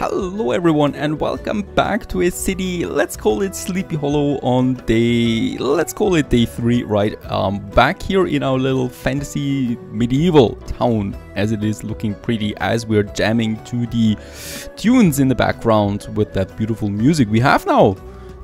Hello everyone and welcome back to a city, let's call it Sleepy Hollow on let's call it day 3, right? Back here in our little fantasy medieval town, as it is looking pretty as we're jamming to the tunes in the background with that beautiful music we have now.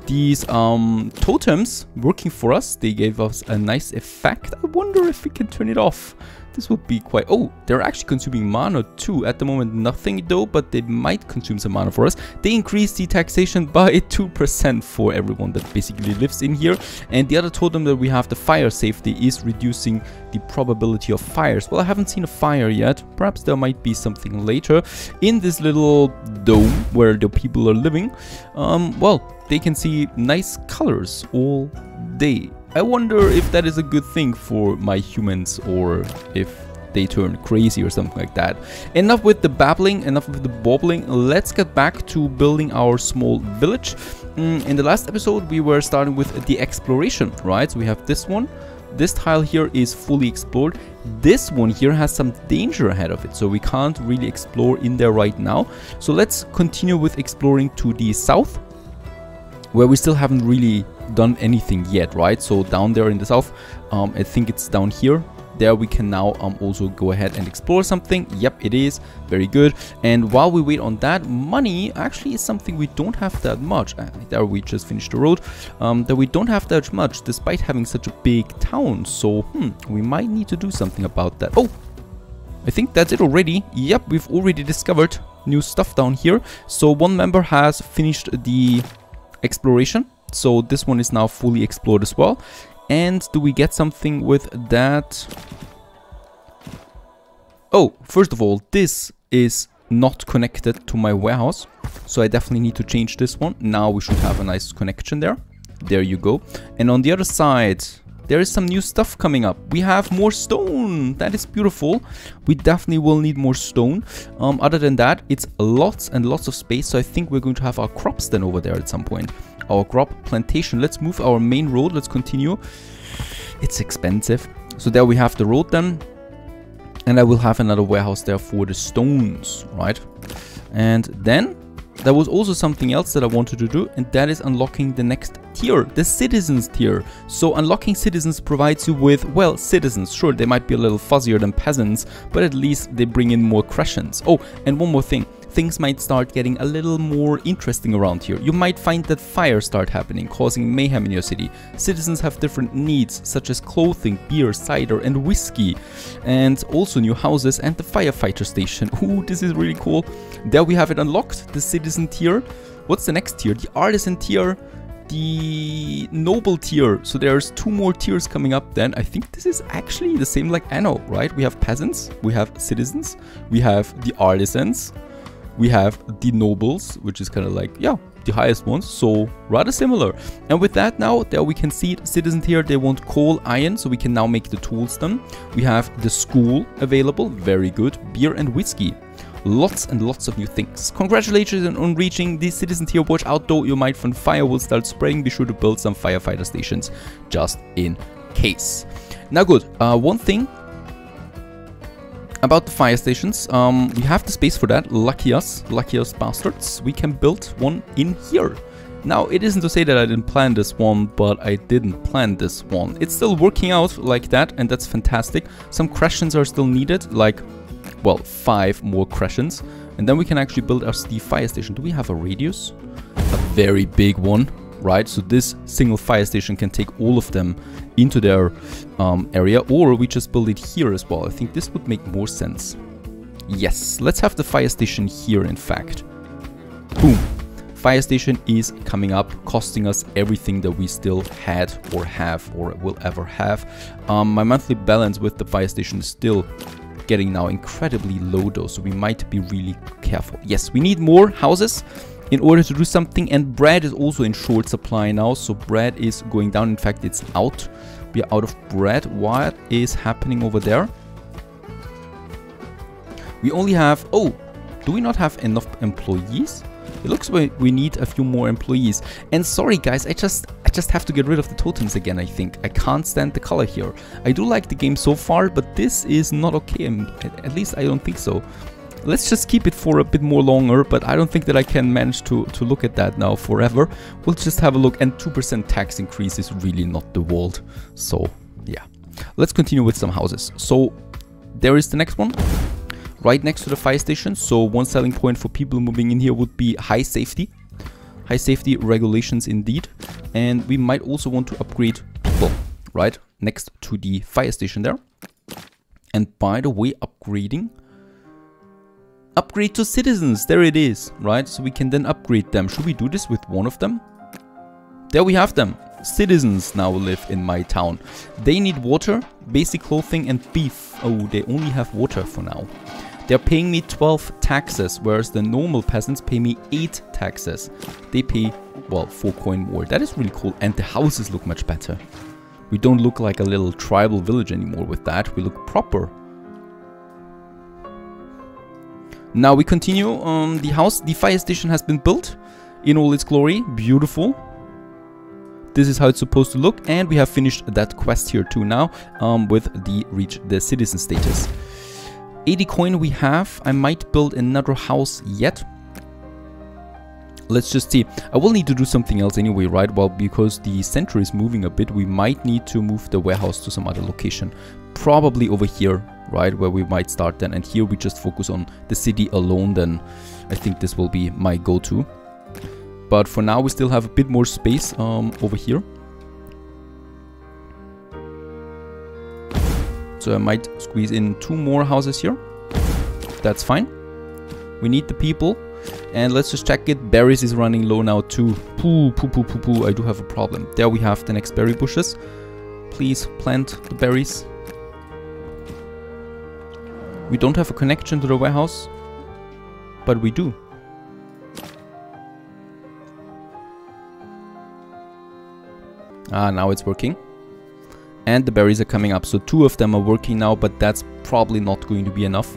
These totems working for us, they gave us a nice effect. I wonder if we can turn it off. This would be quite... Oh, they're actually consuming mana too. At the moment, nothing though, but they might consume some mana for us. They increase the taxation by 2% for everyone that basically lives in here. And the other totem that we have, the fire safety, is reducing the probability of fires. Well, I haven't seen a fire yet. Perhaps there might be something later. In this little dome where the people are living, well, they can see nice colors all day. I wonder if that is a good thing for my humans or if they turn crazy or something like that. Enough with the babbling, enough with the bobbling. Let's get back to building our small village. In the last episode, we were starting with the exploration, right? So we have this one. This tile here is fully explored. This one here has some danger ahead of it, so we can't really explore in there right now. So let's continue with exploring to the south, where we still haven't really done anything yet, right? So down there in the south, I think it's down here. There we can now also go ahead and explore something. Yep, it is. Very good. And while we wait on that, money actually is something we don't have that much. There we just finished the road. That we don't have that much despite having such a big town. So, we might need to do something about that. Oh, I think that's it already. Yep, we've already discovered new stuff down here. So one member has finished the exploration. So this one is now fully explored as well. And do we get something with that? Oh, first of all, this is not connected to my warehouse. So I definitely need to change this one. Now we should have a nice connection there. There you go. And on the other side, there is some new stuff coming up. We have more stone. That is beautiful. We definitely will need more stone. Other than that, it's lots and lots of space. So I think we're going to have our crops then over there at some point. Our crop plantation. Let's move our main road. Let's continue. It's expensive. So there we have the road then. And I will have another warehouse there for the stones, right? And then there was also something else that I wanted to do, and that is unlocking the next tier, the citizens tier. So unlocking citizens provides you with, well, citizens. Sure, they might be a little fuzzier than peasants, but at least they bring in more crescents. Oh, and one more thing. Things might start getting a little more interesting around here. You might find that fires start happening, causing mayhem in your city. Citizens have different needs, such as clothing, beer, cider, and whiskey. And also new houses and the Firefighter Station. Ooh, this is really cool. There we have it unlocked, the citizen tier. What's the next tier? The artisan tier, the noble tier. So there's 2 more tiers coming up then. I think this is actually the same like Anno, right? We have peasants, we have citizens, we have the artisans, we have the nobles, which is kind of like, yeah, the highest ones. So rather similar. And with that now, there we can see citizens here, they want coal, iron, so we can now make the tools then. We have the school available, very good, beer and whiskey. Lots and lots of new things. Congratulations on reaching the citizen tier. Watch out though, you might find fire will start spraying. Be sure to build some firefighter stations just in case. Now good, one thing about the fire stations, we have the space for that. Lucky us bastards. We can build one in here. Now, it isn't to say that I didn't plan this one, but I didn't plan this one. It's still working out like that, and that's fantastic. Some crescents are still needed, like, well, 5 more crescents. And then we can actually build us the fire station. Do we have a radius? A very big one, right? So this single fire station can take all of them into their area, or we just build it here as well. I think this would make more sense. Yes, let's have the fire station here, in fact. Boom. Fire station is coming up, costing us everything that we still had or have or will ever have. My monthly balance with the fire station is still getting now incredibly low though, so we might be really careful. Yes, we need more houses in order to do something, and bread is also in short supply now, so bread is going down. In fact, it's out. We are out of bread. What is happening over there? We only have... Oh, do we not have enough employees? It looks like we need a few more employees. And sorry guys, I just have to get rid of the totems again, I think. I can't stand the color here. I do like the game so far, but this is not okay. At least I don't think so. let's just keep it for a bit more longer, but I don't think that I can manage to look at that now forever. We'll just have a look, and 2% tax increase is really not the world. So yeah, let's continue with some houses. So there is the next one, right next to the fire station. So one selling point for people moving in here would be high safety. High safety regulations indeed. And we might also want to upgrade people, right? Next to the fire station there. And by the way, upgrade to citizens. There it is, right? So we can then upgrade them. Should we do this with one of them? There we have them. Citizens now live in my town. They need water, basic clothing and beef. Oh, they only have water for now. They're paying me 12 taxes, whereas the normal peasants pay me 8 taxes. They pay, well, 4 coin more. That is really cool. And the houses look much better. We don't look like a little tribal village anymore with that. We look proper. Now we continue. The fire station has been built in all its glory. Beautiful. This is how it's supposed to look, and we have finished that quest here too now with the reach the citizen status. 80 coin we have. I might build another house yet. Let's just see. I will need to do something else anyway, right? Well, because the center is moving a bit, we might need to move the warehouse to some other location. Probably over here, right? Where we might start then. And here we just focus on the city alone, then I think this will be my go-to. But for now, we still have a bit more space over here. So I might squeeze in 2 more houses here. That's fine. We need the people. And let's just check it. Berries is running low now too. Poo. I do have a problem. There we have the next berry bushes. Please plant the berries. We don't have a connection to the warehouse, but we do. Ah, now it's working. And the berries are coming up. So 2 of them are working now, but that's probably not going to be enough.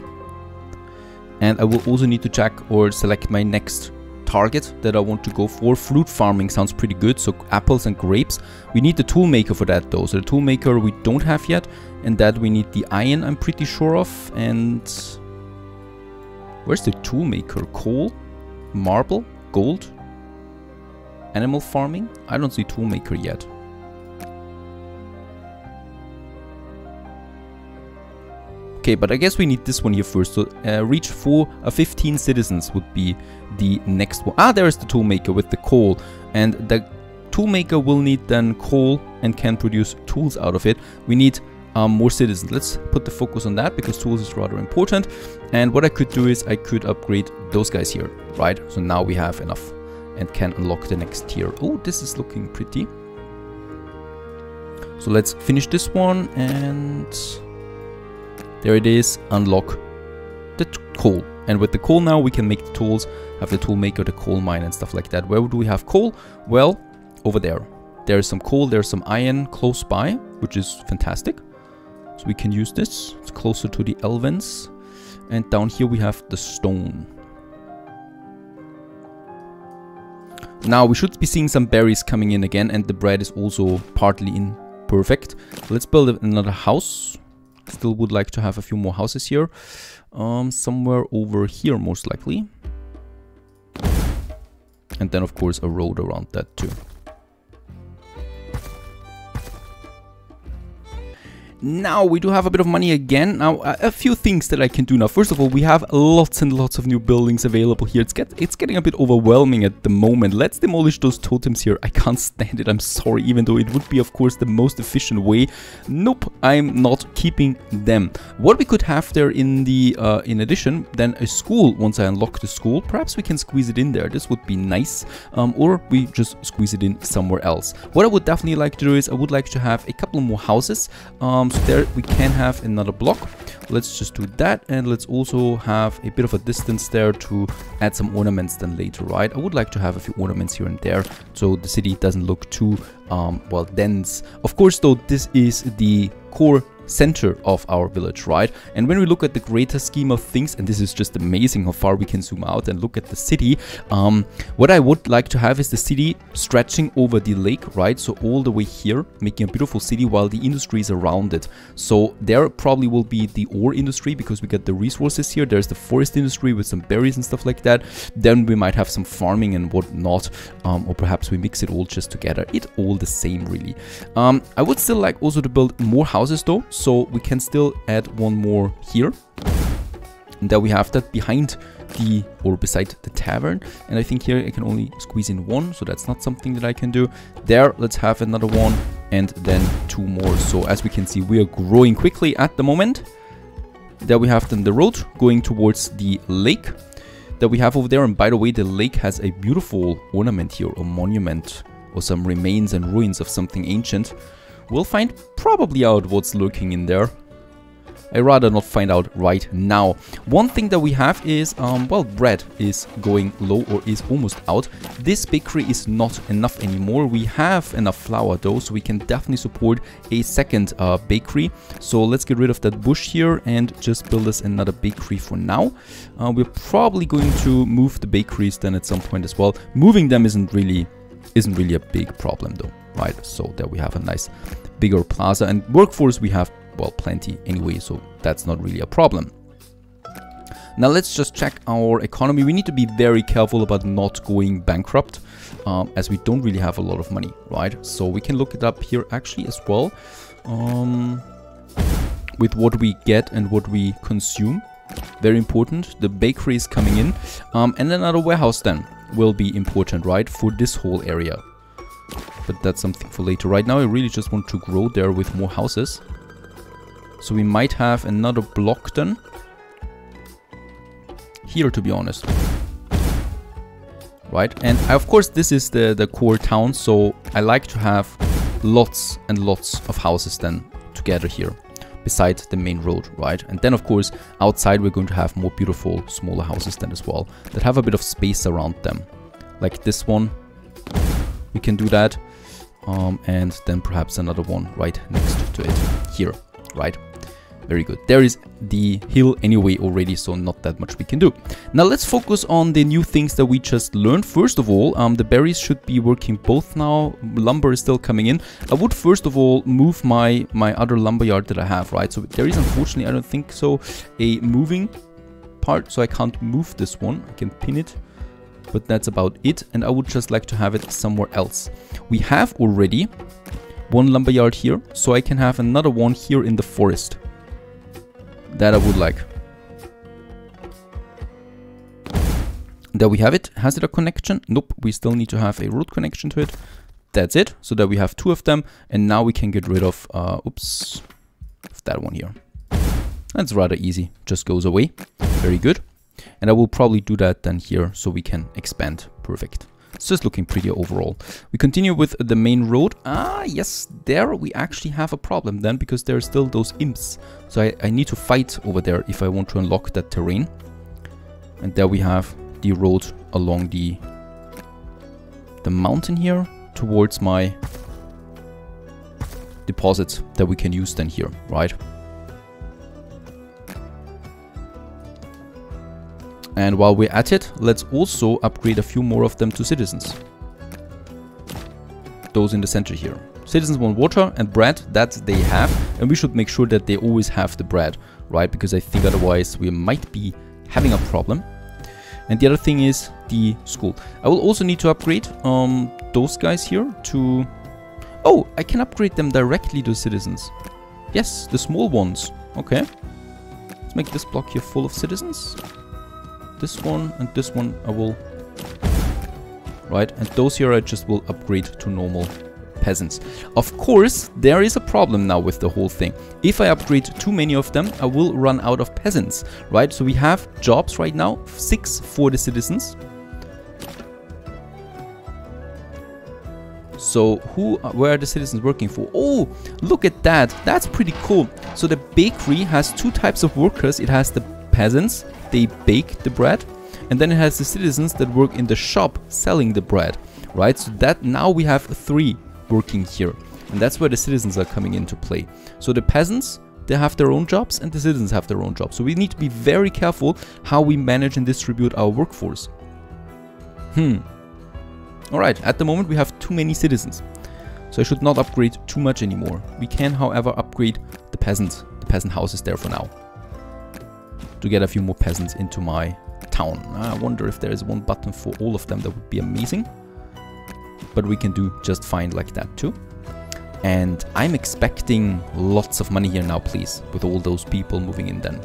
And I will also need to check or select my next target that I want to go for. Fruit farming sounds pretty good. So apples and grapes. We need the tool maker for that though. So the tool maker we don't have yet. And that we need the iron, I'm pretty sure of. And where's the tool maker? Coal? Marble? Gold? Animal farming? I don't see tool maker yet. Okay, but I guess we need this one here first. So reach 15 citizens would be the next one. Ah, there is the toolmaker with the coal. And the toolmaker will need then coal and can produce tools out of it. We need more citizens. Let's put the focus on that because tools is rather important. And what I could do is I could upgrade those guys here, right? So now we have enough and can unlock the next tier. Oh, this is looking pretty. So let's finish this one and... there it is, unlock the coal. And with the coal now we can make the tools, have the tool maker, the coal mine and stuff like that. Where do we have coal? Well, over there. There is some coal, there's some iron close by, which is fantastic. So we can use this. It's closer to the Elves. And down here we have the stone. Now we should be seeing some berries coming in again, and the bread is also partly in. Perfect. Let's build another house. Still would like to have a few more houses here. Somewhere over here most likely. And then of course a road around that too. Now we do have a bit of money again. Now a few things that I can do now. First of all, we have lots and lots of new buildings available here. It's getting a bit overwhelming at the moment. Let's demolish those totems here. I can't stand it. I'm sorry, even though it would be of course the most efficient way. Nope, I'm not keeping them. What we could have there in the in addition, then a school. Once I unlock the school, perhaps we can squeeze it in there. This would be nice. Or we just squeeze it in somewhere else. What I would definitely like to do is I would like to have a couple more houses. So there we can have another block. Let's just do that, and let's also have a bit of a distance there to add some ornaments then later, right? I would like to have a few ornaments here and there so the city doesn't look too well dense. Of course though, this is the core center of our village, right? And when we look at the greater scheme of things, and this is just amazing how far we can zoom out and look at the city, what I would like to have is the city stretching over the lake, right? So all the way here, making a beautiful city while the industry is around it. So there probably will be the ore industry because we get the resources here. There's the forest industry with some berries and stuff like that. Then we might have some farming and whatnot, or perhaps we mix it all just together. It's all the same, really. I would still like also to build more houses though, so we can still add one more here. And then we have that behind the, or beside the tavern. And I think here I can only squeeze in one, so that's not something that I can do. There, let's have another one, and then two more. So as we can see, we are growing quickly at the moment. There we have then the road going towards the lake that we have over there. And by the way, the lake has a beautiful ornament here, a monument, or some remains and ruins of something ancient. We'll find probably out what's lurking in there. I'd rather not find out right now. One thing that we have is, well, bread is going low or is almost out. This bakery is not enough anymore. We have enough flour though, so we can definitely support a second bakery. So let's get rid of that bush here and just build us another bakery for now. We're probably going to move the bakeries then at some point as well. Moving them isn't really a big problem though, right? So there we have a nice bigger plaza, and workforce we have, well, plenty anyway, so that's not really a problem. Now let's just check our economy. We need to be very careful about not going bankrupt, as we don't really have a lot of money, right? So we can look it up here actually as well, with what we get and what we consume. Very important. The bakery is coming in, and another warehouse then will be important, right, for this whole area. But that's something for later. Right now I really just want to grow there with more houses. So we might have another block then here, to be honest. Right, and of course this is the core town, so I like to have lots and lots of houses then together here beside the main road, right? And then of course outside we're going to have more beautiful smaller houses then as well that have a bit of space around them, like this one. We can do that, and then perhaps another one right next to it here, right? Very good. There is the hill anyway already, so not that much we can do. Now let's focus on the new things that we just learned. First of all, the berries should be working both now. Lumber is still coming in. I would first of all move my other lumber yard that I have, right? So there is, unfortunately, I don't think so, a moving part, so I can't move this one. I can pin it, but that's about it, and I would just like to have it somewhere else. We have already one lumber yard here, so I can have another one here in the forest. That I would like. There we have it. Has it a connection? Nope, we still need to have a road connection to it. That's it. So that we have two of them, and now we can get rid of, oops, of that one here. That's rather easy, just goes away. Very good. And I will probably do that then here, so we can expand. Perfect. It's just looking pretty overall. We continue with the main road. Ah, yes, there we actually have a problem then, because there are still those imps. So I need to fight over there if I want to unlock that terrain. And there we have the road along the mountain here towards my deposits that we can use then here, right? And while we're at it, let's also upgrade a few more of them to citizens. Those in the center here. Citizens want water and bread, that they have. And we should make sure that they always have the bread, right? Because I think otherwise we might be having a problem. And the other thing is the school. I will also need to upgrade those guys here to... Oh, I can upgrade them directly to citizens. Yes, the small ones. Okay. Let's make this block here full of citizens. This one and this one I will, right, and those here I just will upgrade to normal peasants. Of course, there is a problem now with the whole thing. If I upgrade too many of them, I will run out of peasants, right? So we have jobs right now, 6 for the citizens. So where are the citizens working for? Oh, look at that. That's pretty cool. So the bakery has 2 types of workers. It has the peasants, they bake the bread, and then it has the citizens that work in the shop selling the bread, right? So that now we have 3 working here, and that's where the citizens are coming into play. So the peasants they have their own jobs and the citizens have their own jobs. So we need to be very careful how we manage and distribute our workforce. Alright, at the moment we have too many citizens. So I should not upgrade too much anymore. We can, however, upgrade the peasant houses there for now. To get a few more peasants into my town. I wonder if there is one button for all of them. That would be amazing. But we can do just fine like that too. And I'm expecting lots of money here now, please, with all those people moving in then.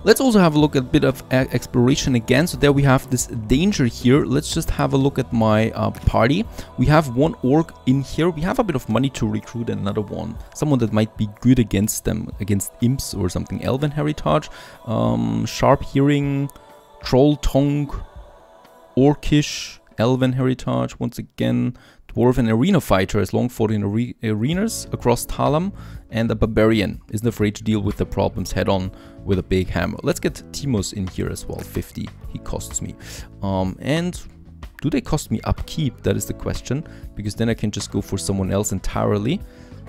Let's also have a look at a bit of exploration again. So there we have this danger here. Let's just have a look at my party. We have one orc in here. We have a bit of money to recruit another one. Someone that might be good against them, against imps or something. Elven heritage, sharp hearing, troll tongue, orcish, elven heritage once again. Dwarf and arena fighter has long fought in arenas across Talam, and a barbarian isn't afraid to deal with the problems head on with a big hammer. Let's get Timos in here as well. 50 he costs me. And do they cost me upkeep? That is the question, because then I can just go for someone else entirely.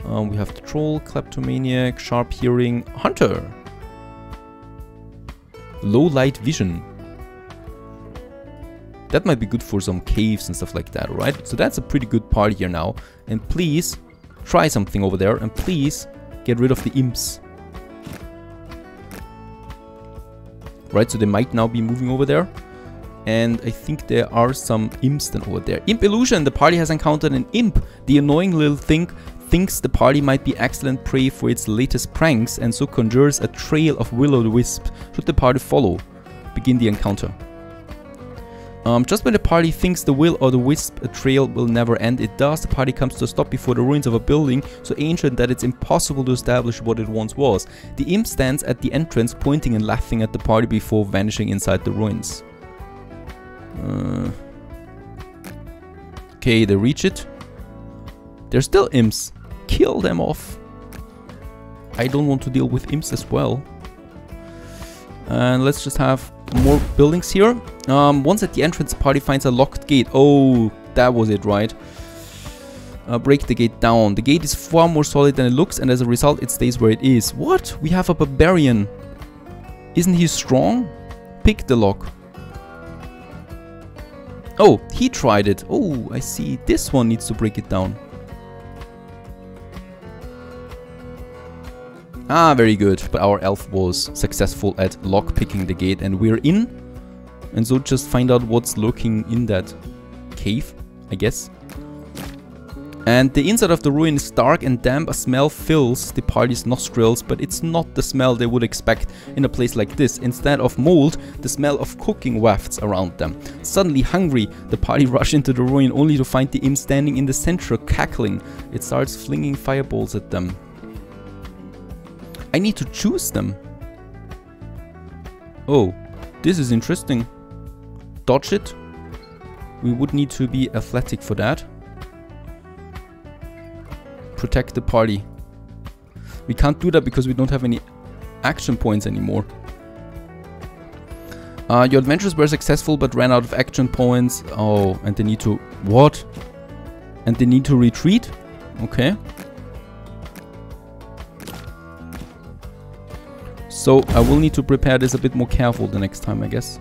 We have the troll, kleptomaniac, sharp hearing, hunter, low light vision. That might be good for some caves and stuff like that, right? So that's a pretty good party here now. And please try something over there, and please get rid of the imps. Right, so they might now be moving over there. And I think there are some imps then over there. Imp illusion, the party has encountered an imp. The annoying little thing thinks the party might be excellent prey for its latest pranks, and so conjures a trail of will-o'-the-wisp should the party follow. Begin the encounter. Just when the party thinks the will-o'-the-wisp trail will never end, it does. The party comes to a stop before the ruins of a building so ancient that it's impossible to establish what it once was. The imp stands at the entrance, pointing and laughing at the party before vanishing inside the ruins. Okay, they reach it. They're still imps. Kill them off. I don't want to deal with imps as well. And let's just have more buildings here. Once at the entrance, the party finds a locked gate. Oh, that was it, right? Break the gate down. The gate is far more solid than it looks, and as a result, it stays where it is. What? We have a barbarian. Isn't he strong? Pick the lock. Oh, he tried it. Oh, I see. This one needs to break it down. Ah, very good. But our elf was successful at lock-picking the gate, and we're in. And so just find out what's lurking in that cave, I guess. And the inside of the ruin is dark and damp. A smell fills the party's nostrils, but it's not the smell they would expect in a place like this. Instead of mold, the smell of cooking wafts around them. Suddenly hungry, the party rush into the ruin only to find the imp standing in the center, cackling. It starts flinging fireballs at them. I need to choose them. Oh, this is interesting. Dodge it. We would need to be athletic for that. Protect the party. We can't do that because we don't have any action points anymore. Your adventures were successful but ran out of action points. Oh, and they need to... What? And they need to retreat? Okay. So I will need to prepare this a bit more careful the next time, I guess.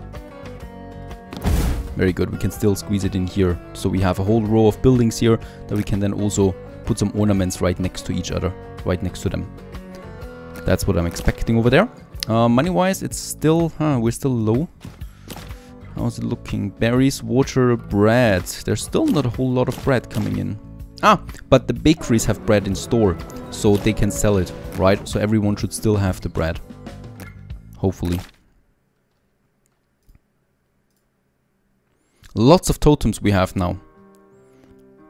Very good, we can still squeeze it in here. So we have a whole row of buildings here that we can then also put some ornaments right next to each other, right next to them. That's what I'm expecting over there. Money-wise, it's still, we're still low. How's it looking? Berries, water, bread. There's still not a whole lot of bread coming in. Ah, but the bakeries have bread in store, so they can sell it, right? So everyone should still have the bread. Hopefully. Lots of totems we have now.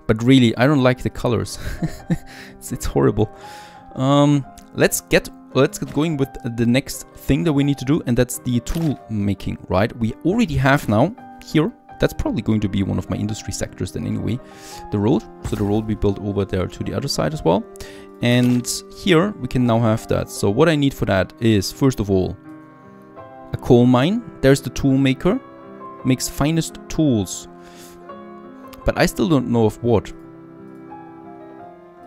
But really, I don't like the colors. it's horrible. Let's get going with the next thing that we need to do, and that's the tool making, right? We already have now here. That's probably going to be one of my industry sectors then anyway. The road. So the road we built over there to the other side as well. And here we can now have that. So what I need for that is, first of all, a coal mine. There's the tool maker. Makes finest tools. But I still don't know of what.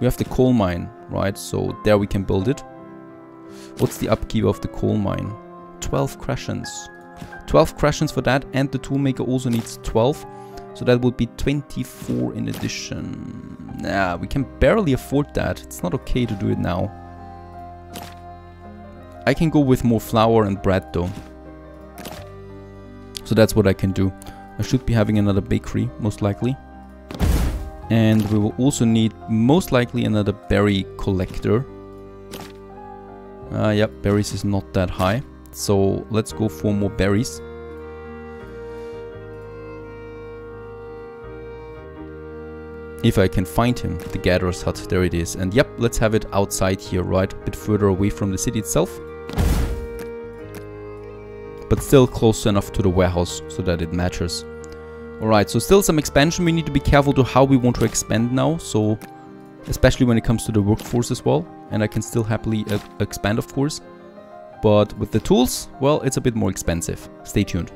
We have the coal mine, right? So there we can build it. What's the upkeep of the coal mine? 12 crashens. 12 crashens for that, and the toolmaker also needs 12. So that would be 24 in addition. Nah, we can barely afford that. It's not okay to do it now. I can go with more flour and bread though. So that's what I can do. I should be having another bakery, most likely. And we will also need, most likely, another berry collector. Yep, berries is not that high. So let's go for more berries. If I can find him, the gatherer's hut, there it is. And yep, let's have it outside here, right? A bit further away from the city itself. But still close enough to the warehouse so that it matches. Alright, so still some expansion. We need to be careful to how we want to expand now. So, especially when it comes to the workforce as well. And I can still happily expand, of course. But with the tools, well, it's a bit more expensive. Stay tuned.